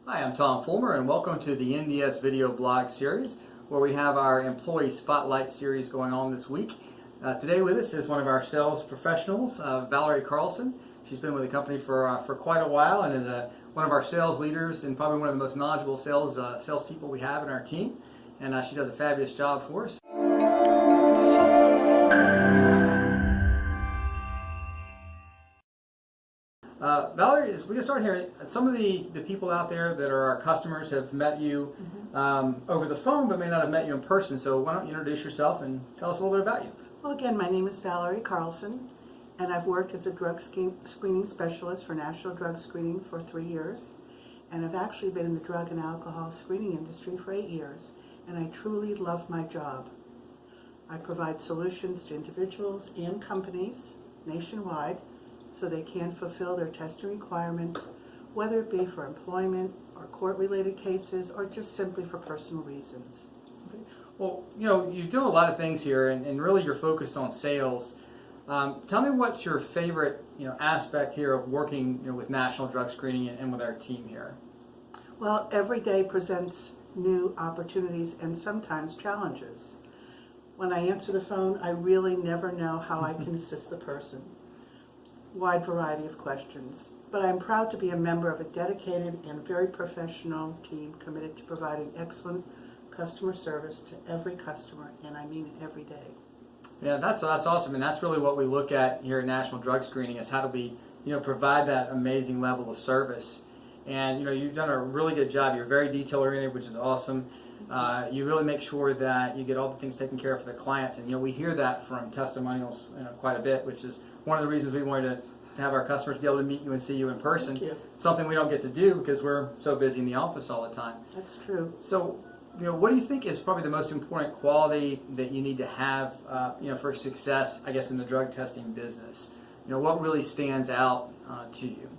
Hi, I'm Tom Fulmer, and welcome to the NDS video blog series, where we have our Employee Spotlight series going on this week. Today with us is one of our sales professionals, Valerie Carlson. She's been with the company for quite a while and is one of our sales leaders and probably one of the most knowledgeable salespeople we have in our team. And she does a fabulous job for us. Valerie, as we get started here, some of the people out there that are our customers have met you over the phone but may not have met you in person. So why don't you introduce yourself and tell us a little bit about you? Well, again, my name is Valerie Carlson, and I've worked as a drug screening specialist for National Drug Screening for 3 years. And I've actually been in the drug and alcohol screening industry for 8 years, and I truly love my job. I provide solutions to individuals and companies nationwide so they can fulfill their testing requirements, whether it be for employment or court-related cases or just simply for personal reasons. Okay. Well, you do a lot of things here, and really you're focused on sales. Tell me what's your favorite aspect here of working with National Drug Screening and with our team here. Well, every day presents new opportunities and sometimes challenges. When I answer the phone, I really never know how I can assist the person. Wide variety of questions. But I'm proud to be a member of a dedicated and very professional team committed to providing excellent customer service to every customer, and I mean it every day. Yeah, that's awesome, and that's really what we look at here at National Drug Screening is how do we provide that amazing level of service. And you've done a really good job. You're very detail oriented, which is awesome. You really make sure that you get all the things taken care of for the clients, and we hear that from testimonials quite a bit, which is one of the reasons we wanted to have our customers be able to meet you and see you in person. Thank you. Something we don't get to do because we're so busy in the office all the time. That's true. So, what do you think is probably the most important quality that you need to have, for success, I guess, in the drug testing business? What really stands out to you?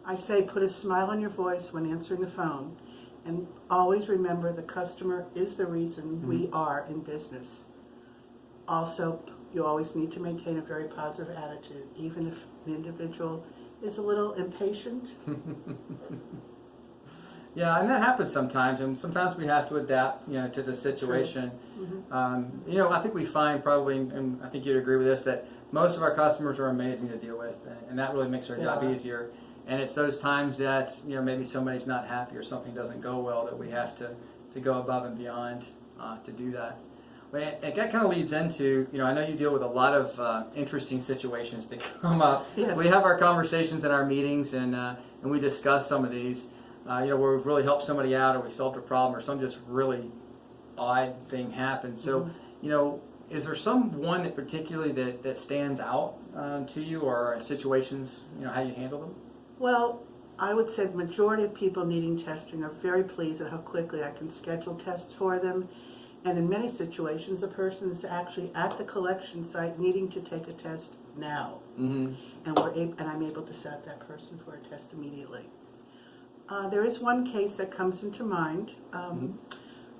I say put a smile on your voice when answering the phone, and always remember the customer is the reason we are in business. Also, you always need to maintain a very positive attitude, even if an individual is a little impatient. Yeah, and that happens sometimes, and sometimes we have to adapt, to the situation. I think we find probably, and I think you'd agree with this, that most of our customers are amazing to deal with, and that really makes our job easier. And it's those times that maybe somebody's not happy or something doesn't go well that we have to go above and beyond to do that. But that kind of leads into, I know you deal with a lot of interesting situations that come up. Yes. We have our conversations in our meetings, and we discuss some of these. Where we've really helped somebody out, or we solved a problem, or some just really odd thing happened. So, is there one that particularly that stands out to you, or situations, how you handle them? Well, I would say the majority of people needing testing are very pleased at how quickly I can schedule tests for them. And in many situations, the person is actually at the collection site needing to take a test now. And I'm able to set up that person for a test immediately. There is one case that comes into mind.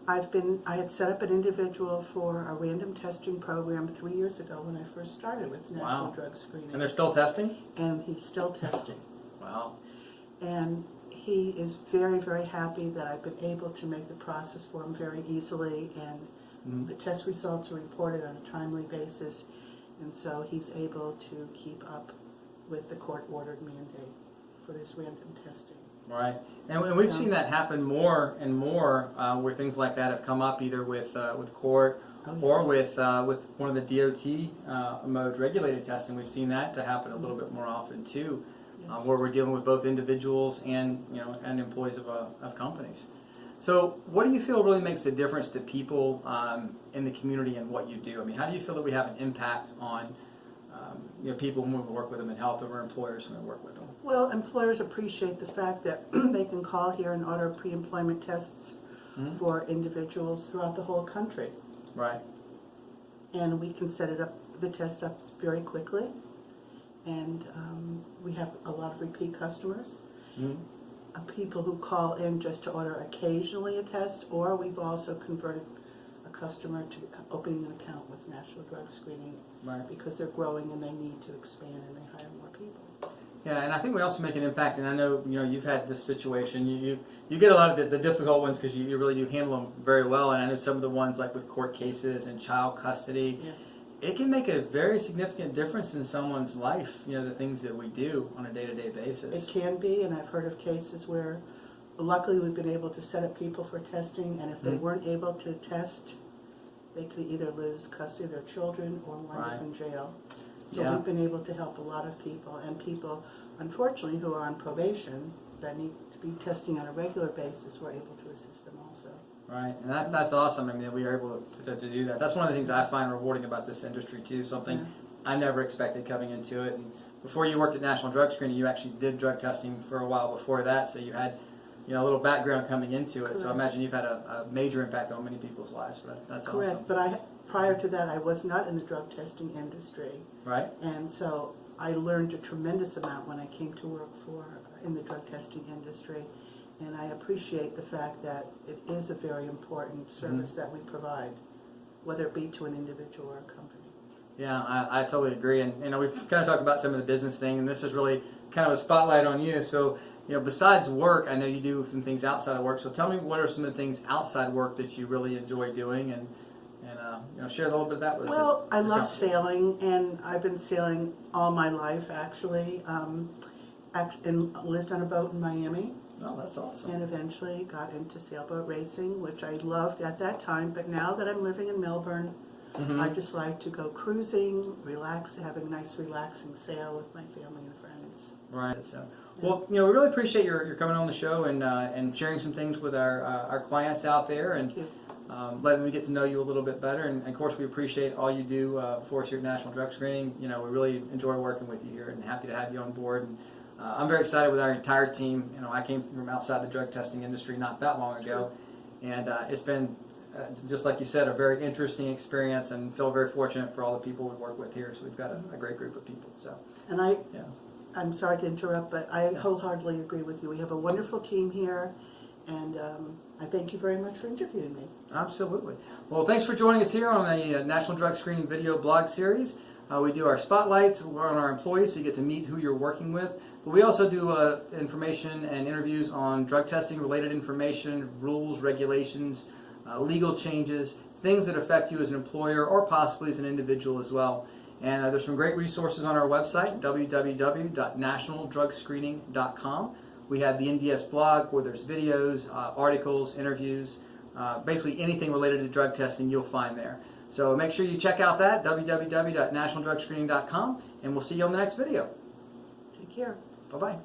I had set up an individual for a random testing program 3 years ago when I first started with National Drug Screening. And they're still testing? And he's still testing. Wow. And he is very, very happy that I've been able to make the process for him very easily, and the test results are reported on a timely basis, and so he's able to keep up with the court-ordered mandate for this random testing. Right, and we've seen that happen more and more where things like that have come up, either with court or with one of the DOT modes, regulated testing. We've seen that to happen a little bit more often too, where we're dealing with both individuals and and employees of companies. So, what do you feel really makes a difference to people in the community and what you do? I mean, how do you feel that we have an impact on people when we work with them in health, over employers when we work with them? Well, employers appreciate the fact that they can call here and order pre-employment tests for individuals throughout the whole country. Right. And we can set the test up very quickly. And we have a lot of repeat customers. People who call in just to order occasionally a test, or we've also converted a customer to opening an account with National Drug Screening because they're growing and they need to expand and they hire more people. Yeah, and I think we also make an impact, and I know you've had this situation. You get a lot of the difficult ones because you really do handle them very well, and I know some of the ones like with court cases and child custody. Yes. It can make a very significant difference in someone's life. The things that we do on a day-to-day basis. It can be, and I've heard of cases where, luckily, we've been able to set up people for testing, and if they weren't able to test, they could either lose custody of their children or wind up in jail. So we've been able to help a lot of people, and people, unfortunately, who are on probation that need to be testing on a regular basis, we're able to assist them also. Right, and that's awesome. I mean, we are able to do that. That's one of the things I find rewarding about this industry too. Something I never expected coming into it. And before you worked at National Drug Screening, you actually did drug testing for a while before that, so you had a little background coming into it. Correct. So I imagine you've had a major impact on many people's lives. So that's Correct, awesome. but prior to that, I was not in the drug testing industry. Right. And so I learned a tremendous amount when I came to work in the drug testing industry. And I appreciate the fact that it is a very important service that we provide, whether it be to an individual or a company. Yeah, I totally agree. And we've kind of talked about some of the business thing, and this is really kind of a spotlight on you. So besides work, I know you do some things outside of work. So tell me, what are some of the things outside work that you really enjoy doing, and share a little bit of that with us. Well, I love sailing, and I've been sailing all my life, actually. And lived on a boat in Miami. Oh, that's awesome. And eventually got into sailboat racing, which I loved at that time. But now that I'm living in Melbourne, I just like to go cruising, relax, having a nice relaxing sail with my family and friends. Right. So, well, we really appreciate your coming on the show and sharing some things with our clients out there, and letting me get to know you a little bit better. And of course, we appreciate all you do for us here at National Drug Screening. We really enjoy working with you here, and happy to have you on board. And I'm very excited with our entire team. I came from outside the drug testing industry not that long ago, and it's been, just like you said, a very interesting experience, and feel very fortunate for all the people we work with here. So we've got a great group of people. So, and I'm sorry to interrupt, but I wholeheartedly agree with you. We have a wonderful team here, and I thank you very much for interviewing me. Absolutely. Well, thanks for joining us here on the National Drug Screening video blog series. We do our spotlights on our employees, so you get to meet who you're working with. But we also do information and interviews on drug testing related information, rules, regulations, legal changes, things that affect you as an employer or possibly as an individual as well. And there's some great resources on our website, www.nationaldrugscreening.com. We have the NDS blog where there's videos, articles, interviews, basically anything related to drug testing you'll find there. So make sure you check out that, www.nationaldrugscreening.com, and we'll see you on the next video. Take care. Bye-bye.